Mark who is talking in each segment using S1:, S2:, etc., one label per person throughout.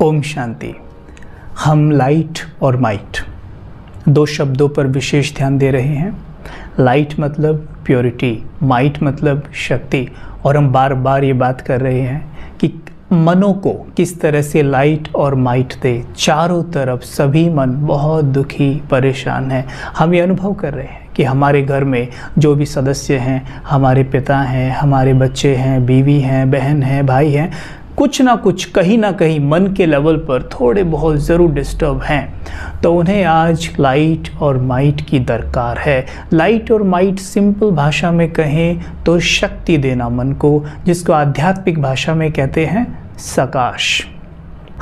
S1: ओम शांति। हम लाइट और माइट दो शब्दों पर विशेष ध्यान दे रहे हैं। लाइट मतलब प्योरिटी, माइट मतलब शक्ति। और हम बार बार ये बात कर रहे हैं कि मनों को किस तरह से लाइट और माइट दे। चारों तरफ सभी मन बहुत दुखी परेशान हैं। हम ये अनुभव कर रहे हैं कि हमारे घर में जो भी सदस्य हैं, हमारे पिता हैं, हमारे बच्चे हैं, बीवी हैं, बहन हैं, भाई हैं, कुछ ना कुछ कहीं ना कहीं मन के लेवल पर थोड़े बहुत ज़रूर डिस्टर्ब हैं। तो उन्हें आज लाइट और माइट की दरकार है। लाइट और माइट सिंपल भाषा में कहें तो शक्ति देना मन को, जिसको आध्यात्मिक भाषा में कहते हैं सकाश।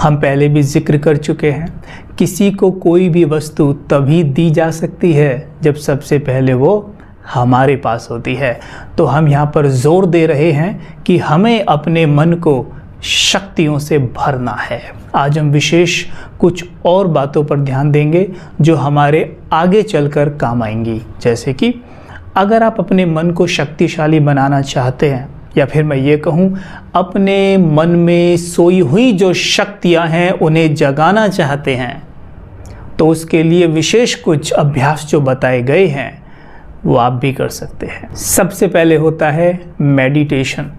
S1: हम पहले भी जिक्र कर चुके हैं, किसी को कोई भी वस्तु तभी दी जा सकती है जब सबसे पहले वो हमारे पास होती है। तो हम यहाँ पर जोर दे रहे हैं कि हमें अपने मन को शक्तियों से भरना है। आज हम विशेष कुछ और बातों पर ध्यान देंगे जो हमारे आगे चलकर काम आएंगी। जैसे कि अगर आप अपने मन को शक्तिशाली बनाना चाहते हैं, या फिर मैं ये कहूँ अपने मन में सोई हुई जो शक्तियाँ हैं उन्हें जगाना चाहते हैं, तो उसके लिए विशेष कुछ अभ्यास जो बताए गए हैं वो आप भी कर सकते हैं। सबसे पहले होता है मेडिटेशन,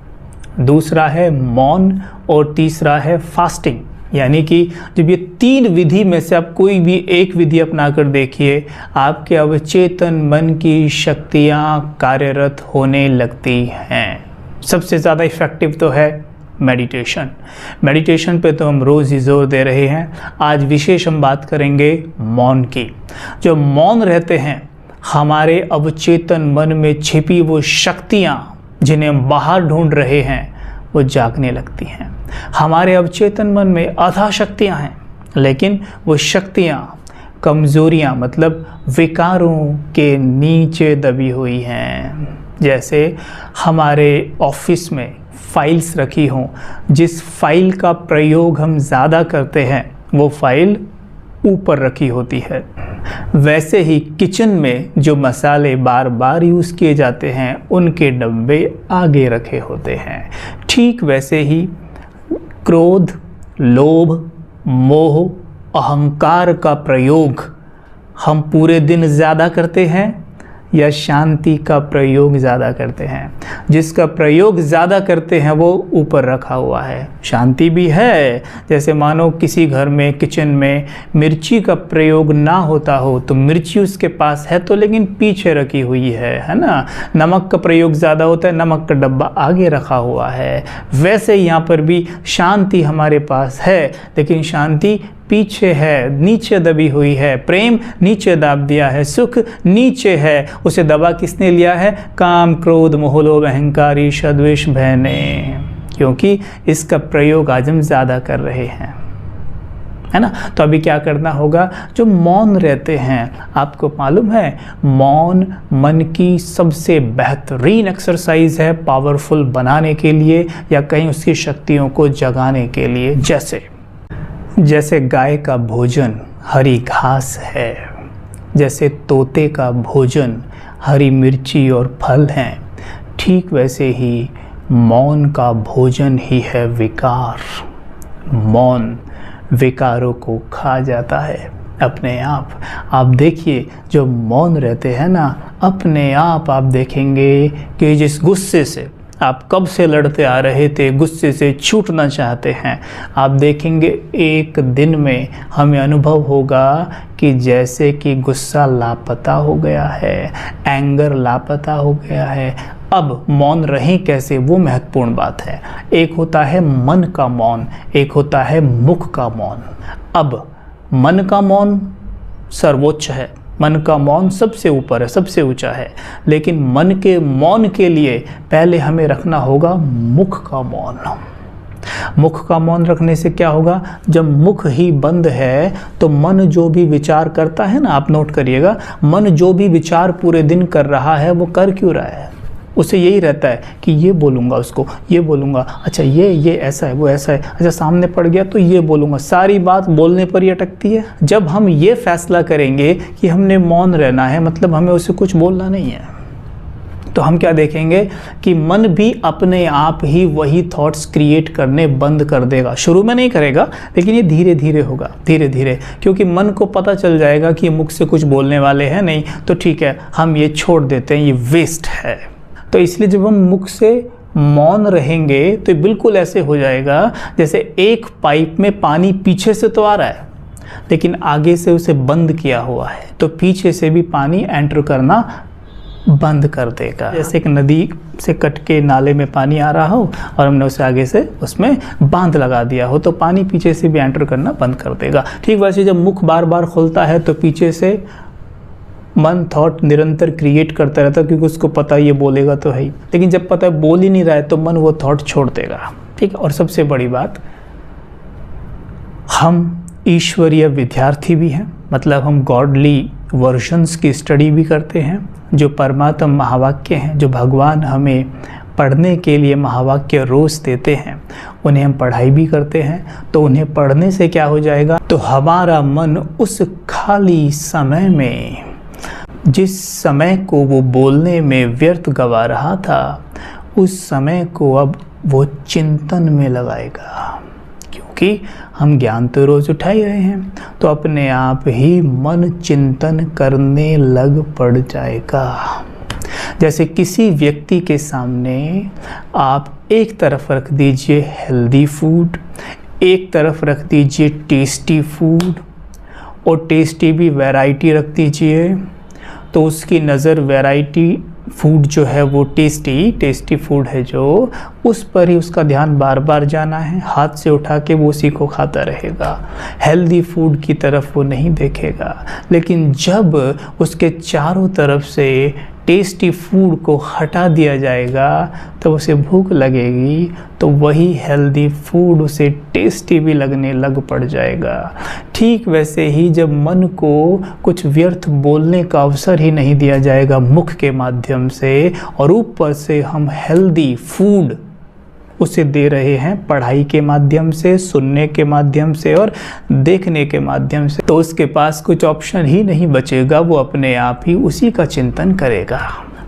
S1: दूसरा है मौन और तीसरा है फास्टिंग। यानी कि जब ये तीन विधि में से आप कोई भी एक विधि अपना कर देखिए, आपके अवचेतन मन की शक्तियाँ कार्यरत होने लगती हैं। सबसे ज़्यादा इफ़ेक्टिव तो है मेडिटेशन। मेडिटेशन पे तो हम रोज़ ही जोर दे रहे हैं। आज विशेष हम बात करेंगे मौन की। जो मौन रहते हैं, हमारे अवचेतन मन में छिपी वो शक्तियाँ जिन्हें हम बाहर ढूंढ रहे हैं वो जागने लगती हैं। हमारे अवचेतन मन में आधा शक्तियाँ हैं, लेकिन वो शक्तियाँ कमज़ोरियाँ मतलब विकारों के नीचे दबी हुई हैं। जैसे हमारे ऑफिस में फाइल्स रखी हों, जिस फाइल का प्रयोग हम ज़्यादा करते हैं वो फाइल ऊपर रखी होती है। वैसे ही किचन में जो मसाले बार बार यूज़ किए जाते हैं उनके डब्बे आगे रखे होते हैं। ठीक वैसे ही क्रोध, लोभ, मोह, अहंकार का प्रयोग हम पूरे दिन ज़्यादा करते हैं या शांति का प्रयोग ज़्यादा करते हैं। जिसका प्रयोग ज़्यादा करते हैं वो ऊपर रखा हुआ है। शांति भी है, जैसे मानो किसी घर में किचन में मिर्ची का प्रयोग ना होता हो तो मिर्ची उसके पास है तो लेकिन पीछे रखी हुई है ना। नमक का प्रयोग ज़्यादा होता है, नमक का डब्बा आगे रखा हुआ है। वैसे यहाँ पर भी शांति हमारे पास है, लेकिन शांति पीछे है, नीचे दबी हुई है। प्रेम नीचे दाब दिया है, सुख नीचे है। उसे दबा किसने लिया है? काम, क्रोध, मोह, लोभ, अहंकार, ईर्ष्या, द्वेष, भय ने। क्योंकि इसका प्रयोग आज हम ज़्यादा कर रहे हैं, है ना। तो अभी क्या करना होगा? जो मौन रहते हैं, आपको मालूम है मौन मन की सबसे बेहतरीन एक्सरसाइज है पावरफुल बनाने के लिए या कहीं उसकी शक्तियों को जगाने के लिए। जैसे गाय का भोजन हरी घास है, जैसे तोते का भोजन हरी मिर्ची और फल हैं, ठीक वैसे ही मौन का भोजन ही है विकार। मौन विकारों को खा जाता है अपने आप। आप देखिए जो मौन रहते हैं ना, अपने आप देखेंगे कि जिस गुस्से से आप कब से लड़ते आ रहे थे, गुस्से से छूटना चाहते हैं, आप देखेंगे एक दिन में हमें अनुभव होगा कि जैसे कि गुस्सा लापता हो गया है, एंगर लापता हो गया है। अब मौन रहें कैसे, वो महत्वपूर्ण बात है। एक होता है मन का मौन, एक होता है मुख का मौन। अब मन का मौन सर्वोच्च है, मन का मौन सबसे ऊपर है, सबसे ऊंचा है। लेकिन मन के मौन के लिए पहले हमें रखना होगा मुख का मौन। मुख का मौन रखने से क्या होगा? जब मुख ही बंद है तो मन जो भी विचार करता है ना, आप नोट करिएगा, मन जो भी विचार पूरे दिन कर रहा है वो कर क्यों रहा है? उसे यही रहता है कि ये बोलूँगा उसको, ये बोलूँगा, अच्छा ये ऐसा है, वो ऐसा है, अच्छा सामने पड़ गया तो ये बोलूँगा। सारी बात बोलने पर ही अटकती है। जब हम ये फैसला करेंगे कि हमने मौन रहना है, मतलब हमें उसे कुछ बोलना नहीं है, तो हम क्या देखेंगे कि मन भी अपने आप ही वही थॉट्स क्रिएट करने बंद कर देगा। शुरू में नहीं करेगा, लेकिन ये धीरे धीरे होगा, धीरे धीरे, क्योंकि मन को पता चल जाएगा कि मुख से कुछ बोलने वाले हैं नहीं, तो ठीक है हम ये छोड़ देते हैं, ये वेस्ट है। तो इसलिए जब हम मुख से मौन रहेंगे तो बिल्कुल ऐसे हो जाएगा जैसे एक पाइप में पानी पीछे से तो आ रहा है, लेकिन आगे से उसे बंद किया हुआ है, तो पीछे से भी पानी एंटर करना बंद कर देगा। जैसे एक नदी से कट के नाले में पानी आ रहा हो और हमने उसे आगे से उसमें बांध लगा दिया हो, तो पानी पीछे से भी एंटर करना बंद कर देगा। ठीक वैसे जब मुख बार बार खुलता है तो पीछे से मन थॉट निरंतर क्रिएट करता रहता है, क्योंकि उसको पता है ये बोलेगा तो है ही, लेकिन जब पता है बोल ही नहीं रहा है तो मन वो थॉट छोड़ देगा। ठीक है, और सबसे बड़ी बात, हम ईश्वरीय विद्यार्थी भी हैं, मतलब हम गॉडली वर्जन्स की स्टडी भी करते हैं। जो परमात्मा महावाक्य हैं, जो भगवान हमें पढ़ने के लिए महावाक्य रोज़ देते हैं, उन्हें हम पढ़ाई भी करते हैं। तो उन्हें पढ़ने से क्या हो जाएगा, तो हमारा मन उस खाली समय में, जिस समय को वो बोलने में व्यर्थ गवा रहा था, उस समय को अब वो चिंतन में लगाएगा, क्योंकि हम ज्ञान तो रोज़ उठा ही रहे हैं। तो अपने आप ही मन चिंतन करने लग पड़ जाएगा। जैसे किसी व्यक्ति के सामने आप एक तरफ रख दीजिए हेल्दी फूड, एक तरफ रख दीजिए टेस्टी फूड, और टेस्टी भी वैरायटी रख दीजिए, तो उसकी नज़र वैरायटी फूड जो है वो टेस्टी फूड है जो, उस पर ही उसका ध्यान बार बार जाना है, हाथ से उठा के वो उसी को खाता रहेगा, हेल्दी फूड की तरफ वो नहीं देखेगा। लेकिन जब उसके चारों तरफ से टेस्टी फूड को हटा दिया जाएगा तो उसे भूख लगेगी, तो वही हेल्दी फूड उसे टेस्टी भी लगने लग पड़ जाएगा। ठीक वैसे ही जब मन को कुछ व्यर्थ बोलने का अवसर ही नहीं दिया जाएगा मुख के माध्यम से, और ऊपर से हम हेल्दी फूड उसे दे रहे हैं पढ़ाई के माध्यम से, सुनने के माध्यम से और देखने के माध्यम से, तो उसके पास कुछ ऑप्शन ही नहीं बचेगा, वो अपने आप ही उसी का चिंतन करेगा।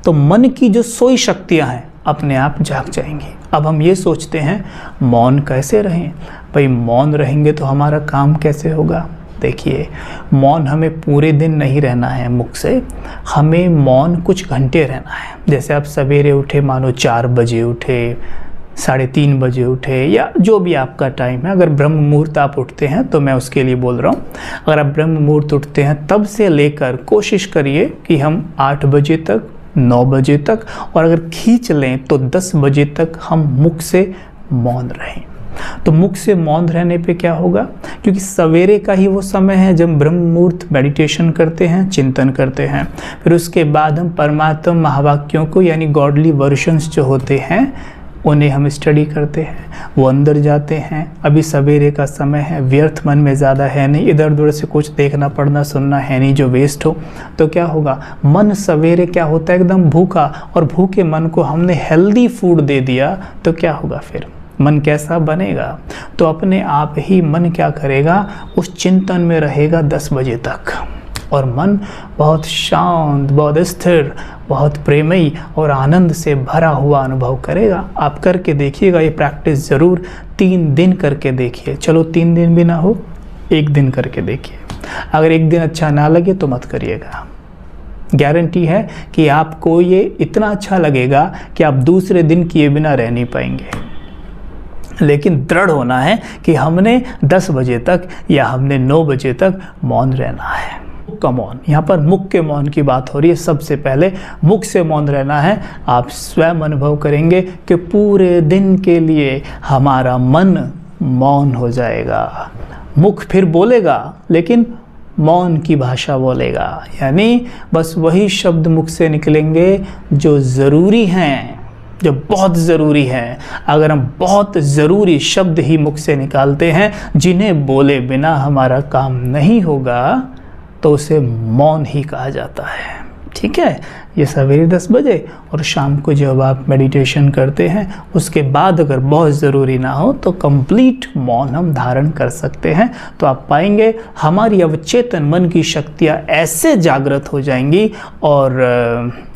S1: तो मन की जो सोई शक्तियां हैं अपने आप जाग जाएंगी। अब हम ये सोचते हैं मौन कैसे रहें, भाई मौन रहेंगे तो हमारा काम कैसे होगा। देखिए, मौन हमें पूरे दिन नहीं रहना है मुख से, हमें मौन कुछ घंटे रहना है। जैसे आप सवेरे उठे, मानो 4 बजे उठे, 3:30 बजे उठे, या जो भी आपका टाइम है। अगर ब्रह्म मुहूर्त आप उठते हैं तो मैं उसके लिए बोल रहा हूँ, अगर आप ब्रह्म मुहूर्त उठते हैं तब से लेकर कोशिश करिए कि हम 8 बजे तक, 9 बजे तक, और अगर खींच लें तो 10 बजे तक हम मुख से मौन रहें। तो मुख से मौन रहने पे क्या होगा, क्योंकि सवेरे का ही वो समय है जब ब्रह्म मुहूर्त मेडिटेशन करते हैं, चिंतन करते हैं। फिर उसके बाद हम परमात्मा महावाक्यों को, यानी गॉडली वर्जन्स जो होते हैं, उन्हें हम स्टडी करते हैं, वो अंदर जाते हैं। अभी सवेरे का समय है, व्यर्थ मन में ज़्यादा है नहीं, इधर उधर से कुछ देखना पढ़ना सुनना है नहीं जो वेस्ट हो। तो क्या होगा, मन सवेरे क्या होता है एकदम भूखा, और भूखे मन को हमने हेल्दी फूड दे दिया तो क्या होगा, फिर मन कैसा बनेगा। तो अपने आप ही मन क्या करेगा, उस चिंतन में रहेगा 10 बजे तक, और मन बहुत शांत, बहुत स्थिर, बहुत प्रेमयी और आनंद से भरा हुआ अनुभव करेगा। आप करके देखिएगा, ये प्रैक्टिस ज़रूर 3 दिन करके देखिए। चलो 3 दिन भी ना हो, 1 दिन करके देखिए। अगर 1 दिन अच्छा ना लगे तो मत करिएगा। गारंटी है कि आपको ये इतना अच्छा लगेगा कि आप दूसरे दिन किए बिना रह नहीं पाएंगे। लेकिन दृढ़ होना है कि हमने 10 बजे तक या हमने 9 बजे तक मौन रहना है। मुख का मौन, यहाँ पर मुख के मौन की बात हो रही है। सबसे पहले मुख से मौन रहना है। आप स्वयं अनुभव करेंगे कि पूरे दिन के लिए हमारा मन मौन हो जाएगा। मुख फिर बोलेगा, लेकिन मौन की भाषा बोलेगा, यानी बस वही शब्द मुख से निकलेंगे जो ज़रूरी हैं, जो बहुत ज़रूरी हैं। अगर हम बहुत ज़रूरी शब्द ही मुख से निकालते हैं, जिन्हें बोले बिना हमारा काम नहीं होगा, तो उसे मौन ही कहा जाता है। ठीक है, ये सवेरे 10 बजे, और शाम को जब आप मेडिटेशन करते हैं उसके बाद अगर बहुत ज़रूरी ना हो तो कंप्लीट मौन हम धारण कर सकते हैं। तो आप पाएंगे हमारी अवचेतन मन की शक्तियाँ ऐसे जागृत हो जाएंगी और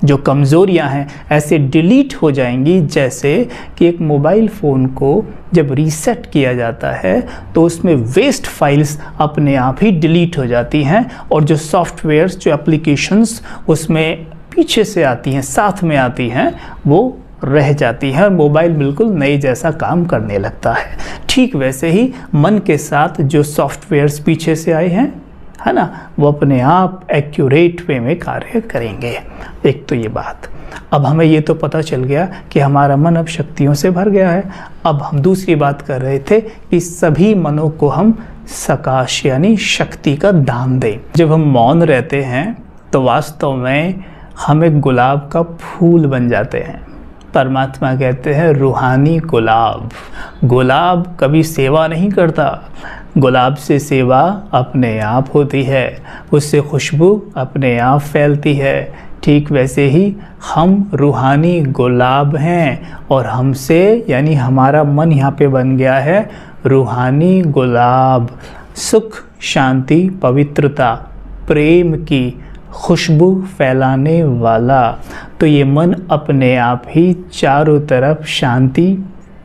S1: जो कमज़ोरियाँ हैं ऐसे डिलीट हो जाएंगी, जैसे कि एक मोबाइल फ़ोन को जब रीसेट किया जाता है तो उसमें वेस्ट फाइल्स अपने आप ही डिलीट हो जाती हैं, और जो सॉफ्टवेयर्स, जो एप्लीकेशंस उसमें पीछे से आती हैं, साथ में आती हैं, वो रह जाती हैं और मोबाइल बिल्कुल नए जैसा काम करने लगता है। ठीक वैसे ही मन के साथ जो सॉफ्टवेयर्स पीछे से आए हैं, है ना, वो अपने आप एक्यूरेट वे में कार्य करेंगे। एक तो ये बात। अब हमें ये तो पता चल गया कि हमारा मन अब शक्तियों से भर गया है। अब हम दूसरी बात कर रहे थे कि सभी मनों को हम सकाश यानी शक्ति का दान दें। जब हम मौन रहते हैं तो वास्तव में हम एक गुलाब का फूल बन जाते हैं। परमात्मा कहते हैं रूहानी गुलाब। गुलाब कभी सेवा नहीं करता, गुलाब से सेवा अपने आप होती है, उससे खुशबू अपने आप फैलती है। ठीक वैसे ही हम रूहानी गुलाब हैं और हमसे यानी हमारा मन यहाँ पे बन गया है रूहानी गुलाब। सुख, शांति, पवित्रता, प्रेम की खुशबू फैलाने वाला। तो ये मन अपने आप ही चारों तरफ शांति,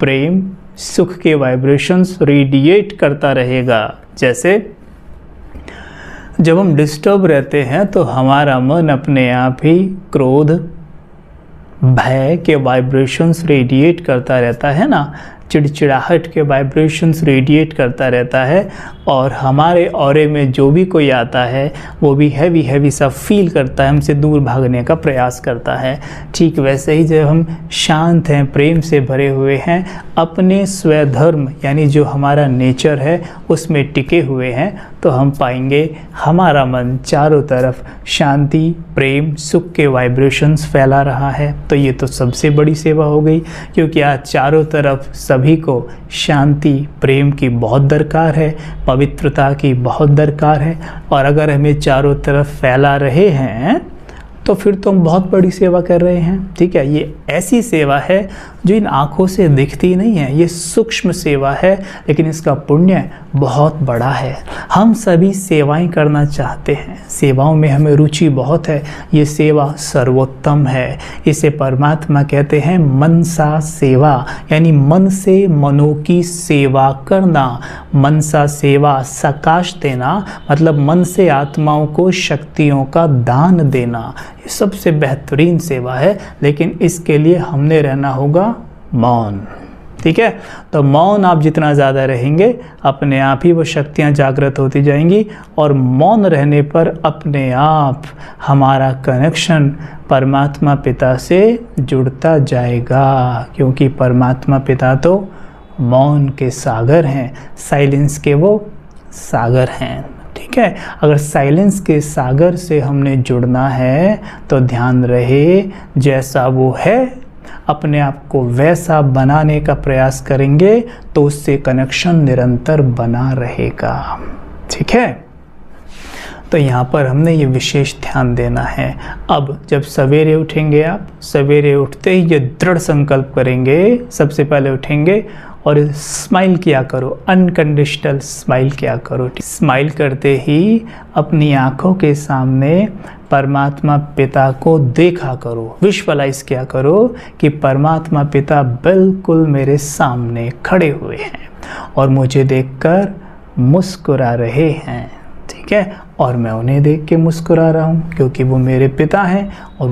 S1: प्रेम, सुख के वाइब्रेशंस रेडिएट करता रहेगा। जैसे जब हम डिस्टर्ब रहते हैं तो हमारा मन अपने आप ही क्रोध, भय के वाइब्रेशंस रेडिएट करता रहता है ना, चिड़चिड़ाहट के वाइब्रेशंस रेडिएट करता रहता है, और हमारे ऑरे में जो भी कोई आता है वो भी हैवी हैवी सा फील करता है, हमसे दूर भागने का प्रयास करता है। ठीक वैसे ही जब हम शांत हैं, प्रेम से भरे हुए हैं, अपने स्वधर्म यानी जो हमारा नेचर है उसमें टिके हुए हैं, तो हम पाएंगे हमारा मन चारों तरफ शांति, प्रेम, सुख के वाइब्रेशंस फैला रहा है। तो ये तो सबसे बड़ी सेवा हो गई, क्योंकि आज चारों तरफ सभी को शांति, प्रेम की बहुत दरकार है, पवित्रता की बहुत दरकार है। और अगर हमें चारों तरफ फैला रहे हैं तो फिर तो हम बहुत बड़ी सेवा कर रहे हैं। ठीक है, ये ऐसी सेवा है जो इन आँखों से दिखती नहीं है, ये सूक्ष्म सेवा है, लेकिन इसका पुण्य बहुत बड़ा है। हम सभी सेवाएं करना चाहते हैं, सेवाओं में हमें रुचि बहुत है, ये सेवा सर्वोत्तम है। इसे परमात्मा कहते हैं मनसा सेवा, यानी मन से मनों की सेवा करना। मनसा सेवा, सकाश देना, मतलब मन से आत्माओं को शक्तियों का दान देना, ये सबसे बेहतरीन सेवा है। लेकिन इसके लिए हमने रहना होगा मौन। ठीक है, तो मौन आप जितना ज़्यादा रहेंगे अपने आप ही वो शक्तियाँ जागृत होती जाएंगी, और मौन रहने पर अपने आप हमारा कनेक्शन परमात्मा पिता से जुड़ता जाएगा, क्योंकि परमात्मा पिता तो मौन के सागर हैं, साइलेंस के वो सागर हैं। ठीक है, अगर साइलेंस के सागर से हमने जुड़ना है तो ध्यान रहे जैसा वो है अपने आप को वैसा बनाने का प्रयास करेंगे तो उससे कनेक्शन निरंतर बना रहेगा। ठीक है, तो यहाँ पर हमने ये विशेष ध्यान देना है। अब जब सवेरे उठेंगे, आप सवेरे उठते ही ये दृढ़ संकल्प करेंगे, सबसे पहले उठेंगे और स्माइल किया करो, अनकंडीशनल स्माइल किया करो। स्माइल करते ही अपनी आँखों के सामने परमात्मा पिता को देखा करो, विजुअलाइज किया करो कि परमात्मा पिता बिल्कुल मेरे सामने खड़े हुए हैं और मुझे देखकर मुस्कुरा रहे हैं। ठीक है, और मैं उन्हें देख के मुस्कुरा रहा हूँ क्योंकि वो मेरे पिता हैं और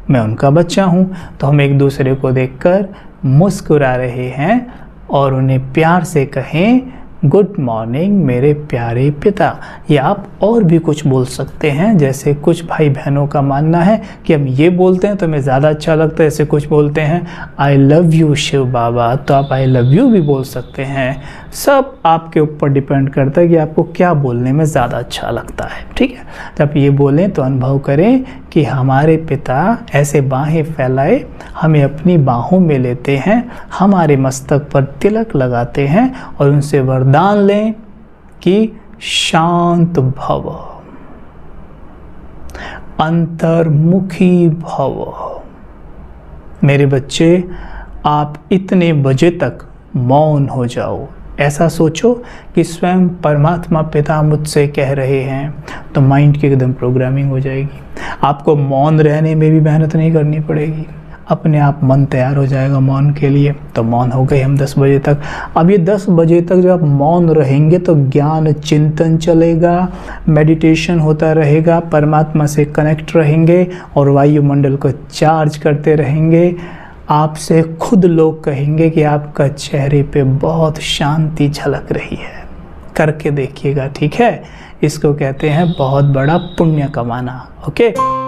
S1: मैं उनका बच्चा हूँ। तो हम एक दूसरे को देखकर मुस्कुरा रहे हैं और उन्हें प्यार से कहें गुड मॉर्निंग मेरे प्यारे पिता। या आप और भी कुछ बोल सकते हैं, जैसे कुछ भाई बहनों का मानना है कि हम ये बोलते हैं तो हमें ज़्यादा अच्छा लगता है, ऐसे कुछ बोलते हैं आई लव यू शिव बाबा, तो आप आई लव यू भी बोल सकते हैं। सब आपके ऊपर डिपेंड करता है कि आपको क्या बोलने में ज़्यादा अच्छा लगता है। ठीक है, जब ये बोलें तो अनुभव करें कि हमारे पिता ऐसे बाहें फैलाए हमें अपनी बाहों में लेते हैं, हमारे मस्तक पर तिलक लगाते हैं और उनसे वरदान लें कि शांत भव। अंतर्मुखी भव। मेरे बच्चे, आप इतने बजे तक मौन हो जाओ। ऐसा सोचो कि स्वयं परमात्मा पिता मुझसे कह रहे हैं, तो माइंड की एकदम प्रोग्रामिंग हो जाएगी। आपको मौन रहने में भी मेहनत नहीं करनी पड़ेगी, अपने आप मन तैयार हो जाएगा मौन के लिए। तो मौन हो गए हम 10 बजे तक। अब ये 10 बजे तक जब आप मौन रहेंगे तो ज्ञान चिंतन चलेगा, मेडिटेशन होता रहेगा, परमात्मा से कनेक्ट रहेंगे और वायुमंडल को चार्ज करते रहेंगे। आपसे खुद लोग कहेंगे कि आपका चेहरे पे बहुत शांति झलक रही है। करके देखिएगा, ठीक है? इसको कहते हैं बहुत बड़ा पुण्य कमाना। ओके।